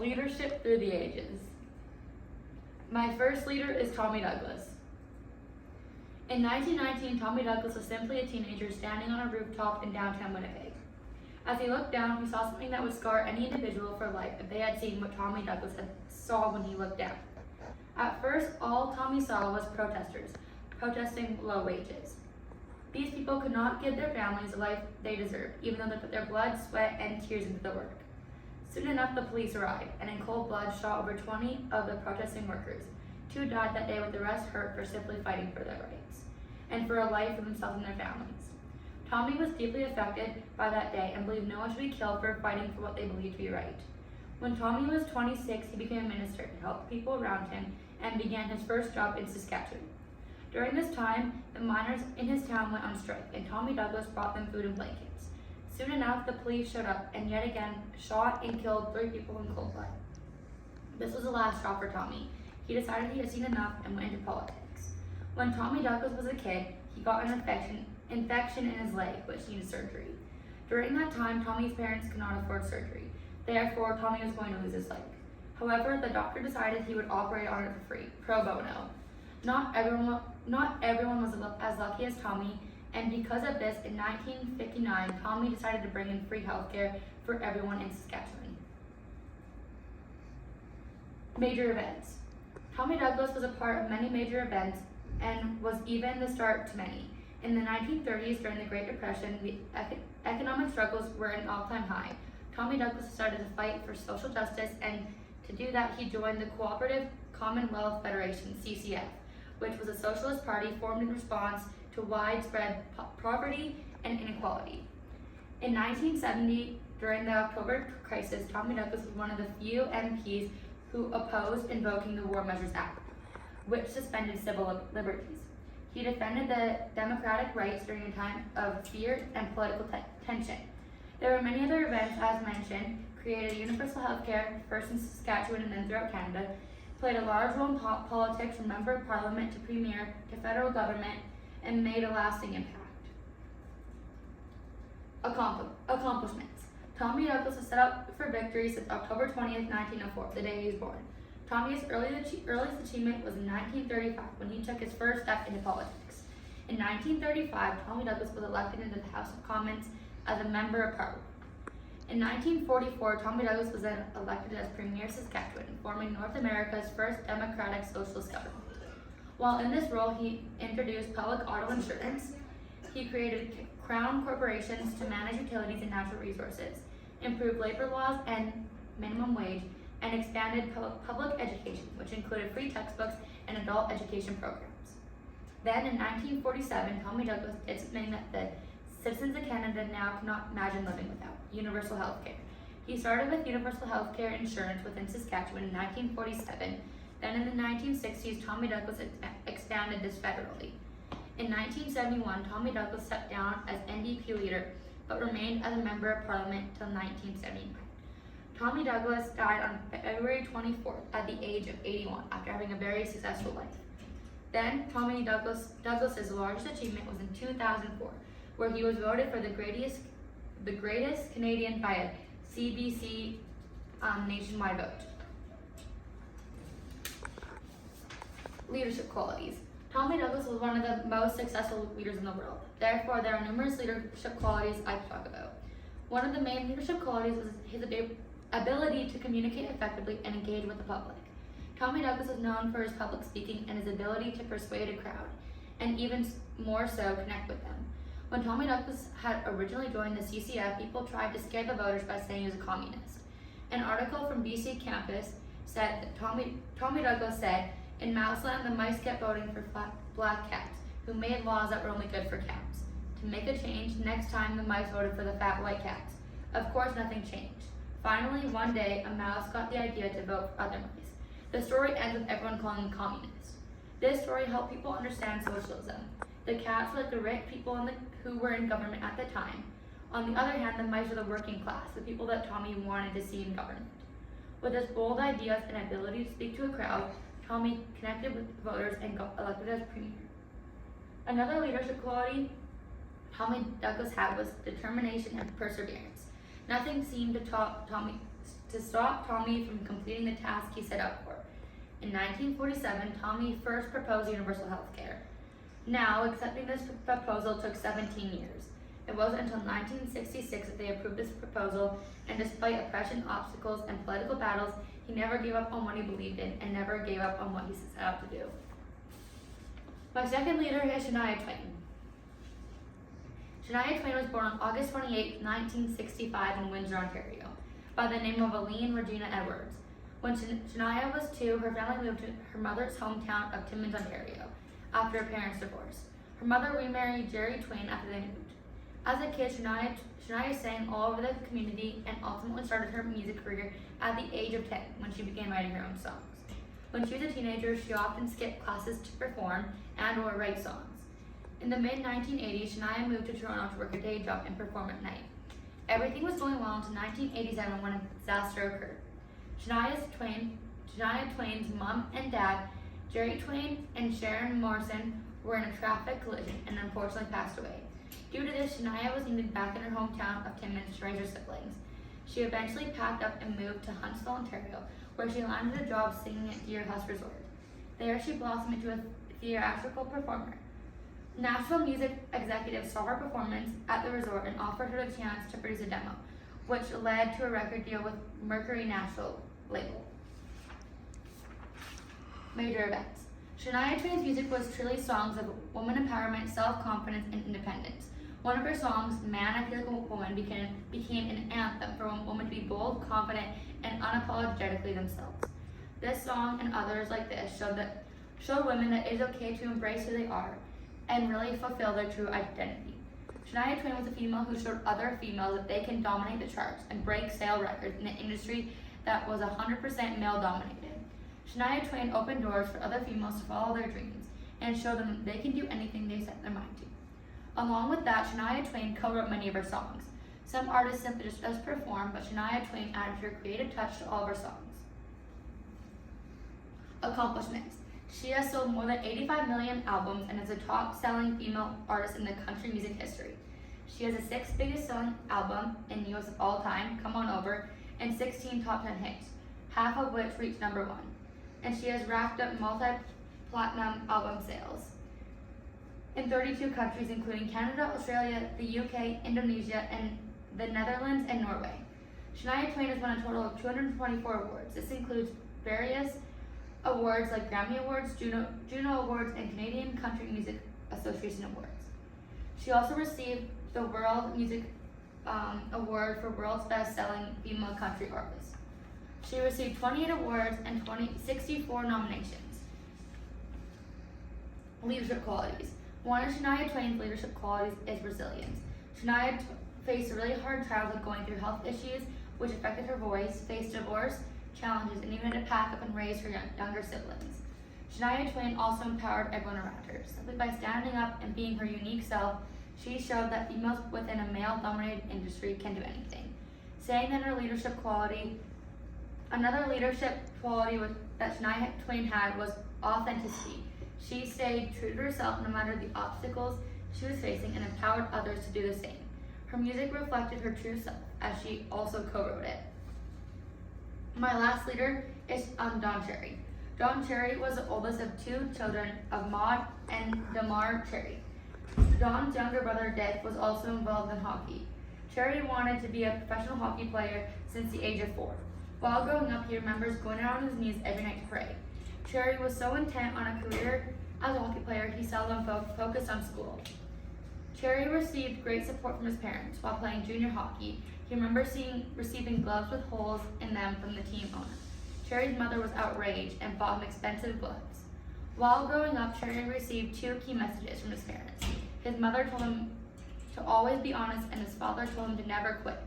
Leadership through the ages. My first leader is Tommy Douglas. In 1919, Tommy Douglas was simply a teenager standing on a rooftop in downtown Winnipeg. As he looked down, he saw something that would scar any individual for life if they had seen what Tommy Douglas saw when he looked down. At first, all Tommy saw was protesters, protesting low wages. These people could not give their families the life they deserved, even though they put their blood, sweat, and tears into the work. Soon enough, the police arrived, and in cold blood shot over 20 of the protesting workers. 2 died that day, with the rest hurt for simply fighting for their rights, and for a life for themselves and their families. Tommy was deeply affected by that day and believed no one should be killed for fighting for what they believed to be right. When Tommy was 26, he became a minister to help people around him and began his first job in Saskatchewan. During this time, the miners in his town went on strike, and Tommy Douglas brought them food and blankets. Soon enough, the police showed up and yet again shot and killed 3 people in cold blood. This was the last straw for Tommy. He decided he had seen enough and went into politics. When Tommy Douglas was a kid, he got an infection in his leg, which needed surgery. During that time, Tommy's parents could not afford surgery. Therefore, Tommy was going to lose his leg. However, the doctor decided he would operate on it for free, pro bono. Not everyone was as lucky as Tommy, and because of this, in 1959, Tommy decided to bring in free healthcare for everyone in Saskatchewan. Major events. Tommy Douglas was a part of many major events and was even the start to many. In the 1930s, during the Great Depression, the economic struggles were at an all-time high. Tommy Douglas decided to fight for social justice, and to do that, he joined the Cooperative Commonwealth Federation, CCF, which was a socialist party formed in response to widespread poverty and inequality. In 1970, during the October crisis, Tommy Douglas was one of the few MPs who opposed invoking the War Measures Act, which suspended civil liberties. He defended the democratic rights during a time of fear and political tension. There were many other events, as mentioned, created universal health care, first in Saskatchewan and then throughout Canada, played a large role in politics from member of parliament to premier to federal government, and made a lasting impact. Accomplishments. Tommy Douglas was set up for victory since October 20th, 1904, the day he was born. Tommy's earliest achievement was in 1935 when he took his first step into politics. In 1935, Tommy Douglas was elected into the House of Commons as a member of Parliament. In 1944, Tommy Douglas was then elected as Premier of Saskatchewan, forming North America's first democratic socialist government. While in this role, he introduced public auto insurance. He created crown corporations to manage utilities and natural resources, improved labor laws and minimum wage, and expanded public education, which included free textbooks and adult education programs. Then in 1947, Tommy Douglas did something that the citizens of Canada now cannot imagine living without: universal health care. He started with universal health care insurance within Saskatchewan in 1947. Then in the 1960s, Tommy Douglas expanded this federally. In 1971, Tommy Douglas stepped down as NDP leader, but remained as a member of parliament until 1979. Tommy Douglas died on February 24th at the age of 81 after having a very successful life. Then, Tommy Douglas's largest achievement was in 2004, where he was voted for the greatest Canadian by a CBC nationwide vote. Leadership qualities. Tommy Douglas was one of the most successful leaders in the world. Therefore, there are numerous leadership qualities I can talk about. One of the main leadership qualities was his ability to communicate effectively and engage with the public. Tommy Douglas is known for his public speaking and his ability to persuade a crowd, and even more so, connect with them. When Tommy Douglas had originally joined the CCF, people tried to scare the voters by saying he was a communist. An article from BC campus said that Tommy Douglas said, "In Mouseland, the mice kept voting for black cats, who made laws that were only good for cats. To make a change, next time the mice voted for the fat white cats. Of course, nothing changed. Finally, one day, a mouse got the idea to vote for other mice. The story ends with everyone calling them communists. This story helped people understand socialism. The cats were like the rich people who were in government at the time. On the other hand, the mice were the working class, the people that Tommy wanted to see in government. With his bold ideas and ability to speak to a crowd, Tommy connected with voters and got elected as premier. Another leadership quality Tommy Douglas had was determination and perseverance. Nothing seemed to to stop Tommy from completing the task he set out for. In 1947, Tommy first proposed universal health care. Now, accepting this proposal took 17 years. It wasn't until 1966 that they approved this proposal, and despite oppression, obstacles, and political battles, he never gave up on what he believed in and never gave up on what he set out to do. My second leader is Shania Twain. Shania Twain was born on August 28, 1965 in Windsor, Ontario, by the name of Aline Regina Edwards. When Shania was 2, her family moved to her mother's hometown of Timmins, Ontario, after her parents' divorce. Her mother remarried Jerry Twain after they moved. As a kid, Shania sang all over the community and ultimately started her music career at the age of 10 when she began writing her own songs. When she was a teenager, she often skipped classes to perform and/or write songs. In the mid-1980s, Shania moved to Toronto to work a day job and perform at night. Everything was going well until 1987 when a disaster occurred. Shania Twain's mom and dad, Jerry Twain and Sharon Morrison, were in a traffic collision and unfortunately passed away. Due to this, Shania was needed back in her hometown of Timmins to raise her siblings. She eventually packed up and moved to Huntsville, Ontario, where she landed a job singing at Deer House Resort. There, she blossomed into a theatrical performer. Nashville music executives saw her performance at the resort and offered her the chance to produce a demo, which led to a record deal with Mercury Nashville label. Major events. Shania Twain's music was truly songs of woman empowerment, self-confidence, and independence. One of her songs, Man, I Feel Like a Woman, became an anthem for women to be bold, confident, and unapologetically themselves. This song and others like this showed women that it is okay to embrace who they are and really fulfill their true identity. Shania Twain was a female who showed other females that they can dominate the charts and break sale records in an industry that was 100% male-dominated. Shania Twain opened doors for other females to follow their dreams and showed them that they can do anything they set their mind to. Along with that, Shania Twain co-wrote many of her songs. Some artists simply just performed, but Shania Twain added her creative touch to all of her songs. Accomplishments. She has sold more than 85 million albums and is a top-selling female artist in the country music history. She has the 6th biggest selling album in the US of all time, Come On Over, and 16 top 10 hits, half of which reached number 1. And she has racked up multi-platinum album sales in 32 countries, including Canada, Australia, the UK, Indonesia, and the Netherlands and Norway. Shania Twain has won a total of 224 awards. This includes various awards like Grammy Awards, Juno Awards, and Canadian Country Music Association Awards. She also received the World Music Award for World's Best-Selling Female Country Artist. She received 28 awards and 64 nominations. Leadership qualities. One of Shania Twain's leadership qualities is resilience. Shania faced a really hard childhood going through health issues, which affected her voice, faced divorce, challenges, and even had to pack up and raise her younger siblings. Shania Twain also empowered everyone around her. Simply by standing up and being her unique self, she showed that females within a male-dominated industry can do anything. Saying that her leadership quality, another leadership quality that Shania Twain had was authenticity. She stayed true to herself no matter the obstacles she was facing and empowered others to do the same. Her music reflected her true self, as she also co-wrote it. My last leader is Don Cherry. Don Cherry was the oldest of 2 children of Maud and Damar Cherry. Don's younger brother Dick was also involved in hockey. Cherry wanted to be a professional hockey player since the age of 4. While growing up, he remembers going out on his knees every night to pray. Cherry was so intent on a career as a hockey player, he seldom focused on school. Cherry received great support from his parents while playing junior hockey. He remembers receiving gloves with holes in them from the team owner. Cherry's mother was outraged and bought him expensive gloves. While growing up, Cherry received 2 key messages from his parents. His mother told him to always be honest, and his father told him to never quit.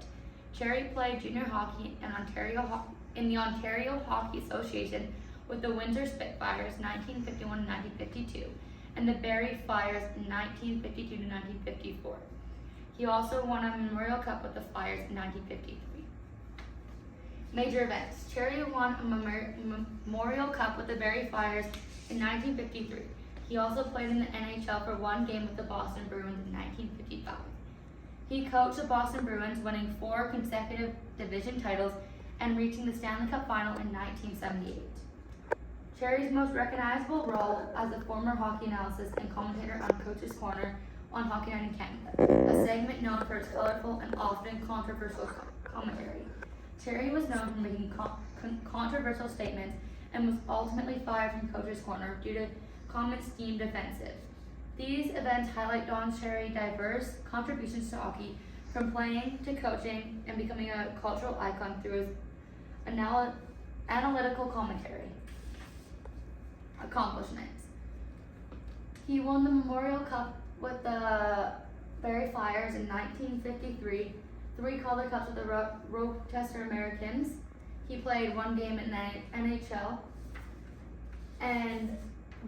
Cherry played junior hockey in the Ontario Hockey Association with the Windsor Spitfires 1951 and 1952, and the Barrie Flyers 1952 to 1954. He also won a Memorial Cup with the Flyers in 1953. Major events. Cherry won a Memorial Cup with the Barrie Flyers in 1953. He also played in the NHL for 1 game with the Boston Bruins in 1955. He coached the Boston Bruins, winning 4 consecutive division titles and reaching the Stanley Cup final in 1978. Cherry's most recognizable role as a former hockey analysis and commentator on Coach's Corner on Hockey Night in Canada, a segment known for its colorful and often controversial commentary. Cherry was known for making controversial statements and was ultimately fired from Coach's Corner due to comments deemed offensive. These events highlight Don Cherry's diverse contributions to hockey, from playing to coaching and becoming a cultural icon through his analytical commentary. Accomplishments. He won the Memorial Cup with the Barrie Flyers in 1953, 3 Calder Cups with the Rochester Americans. He played 1 game in the NHL and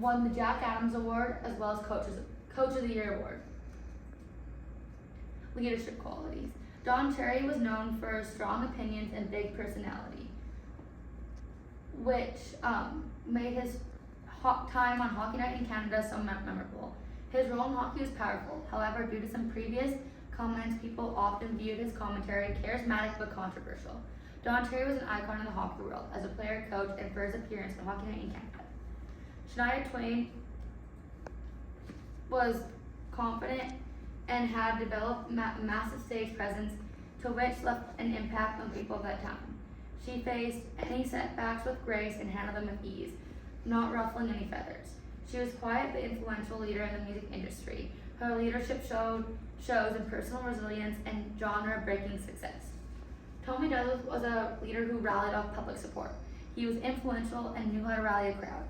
won the Jack Adams Award as well as Coach of the Year Award. Leadership qualities. Don Cherry was known for strong opinions and big personality, which made his time on Hockey Night in Canada so memorable. His role in hockey was powerful. However, due to some previous comments, people often viewed his commentary charismatic but controversial. Don Cherry was an icon in the hockey world as a player, coach, and for his appearance on Hockey Night in Canada. Shania Twain was confident and had developed massive stage presence, to which left an impact on people of that time. She faced any setbacks with grace and handled them with ease, not ruffling any feathers. She was a quiet but influential leader in the music industry. Her leadership shows in personal resilience and genre-breaking success. Tommy Douglas was a leader who rallied off public support. He was influential and knew how to rally a crowd.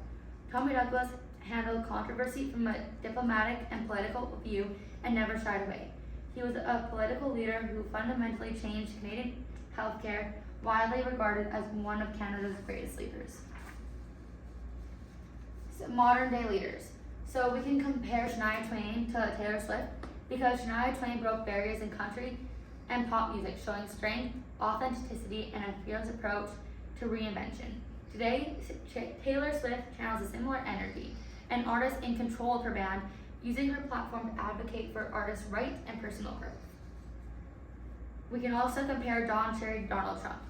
Tommy Douglas handled controversy from a diplomatic and political view and never shied away. He was a political leader who fundamentally changed Canadian healthcare, widely regarded as one of Canada's greatest leaders. So, modern day leaders. So we can compare Shania Twain to Taylor Swift because Shania Twain broke barriers in country and pop music, showing strength, authenticity, and a fearless approach to reinvention. Today, Taylor Swift channels a similar energy, an artist in control of her band, using her platform to advocate for artists' rights and personal growth. We can also compare Don Cherry to Donald Trump.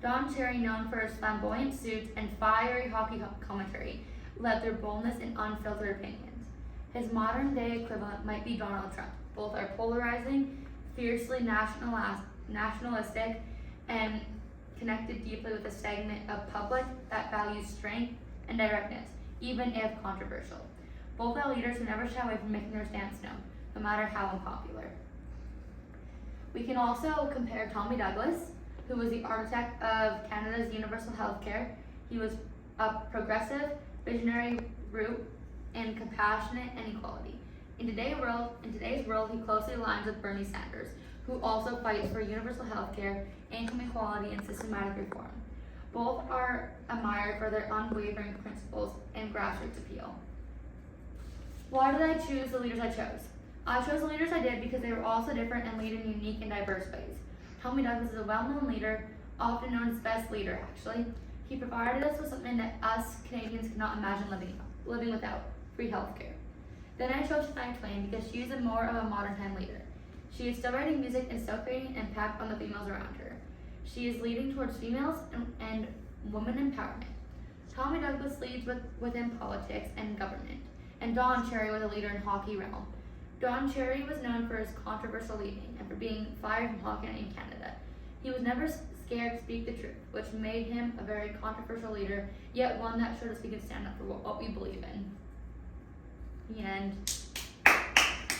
Don Cherry, known for his flamboyant suits and fiery hockey commentary, led through boldness and unfiltered opinions. His modern-day equivalent might be Donald Trump. Both are polarizing, fiercely nationalistic, and connected deeply with a segment of public that values strength and directness, even if controversial. Both are leaders who never shy away from making their stance known, no matter how unpopular. We can also compare Tommy Douglas, who was the architect of Canada's universal healthcare. He was a progressive, visionary root and compassionate and equality. In today's world, he closely aligns with Bernie Sanders, who also fights for universal healthcare, income equality, and systematic reform. Both are admired for their unwavering principles and grassroots appeal. Why did I choose the leaders I chose? I chose the leaders I did because they were all so different and lead in unique and diverse ways. Tommy Douglas is a well-known leader, often known as best leader actually. He provided us with something that us Canadians cannot imagine living without, free healthcare. Then I chose Shania Twain because she is more of a modern time leader. She is still writing music and still creating an impact on the females around her. She is leading towards females and women empowerment. Tommy Douglas leads within politics and government, and Don Cherry was a leader in hockey realm. Don Cherry was known for his controversial leaving and for being fired from Hockey Night in Canada. He was never scared to speak the truth, which made him a very controversial leader, yet one that showed us we can stand up for what we believe in. The end.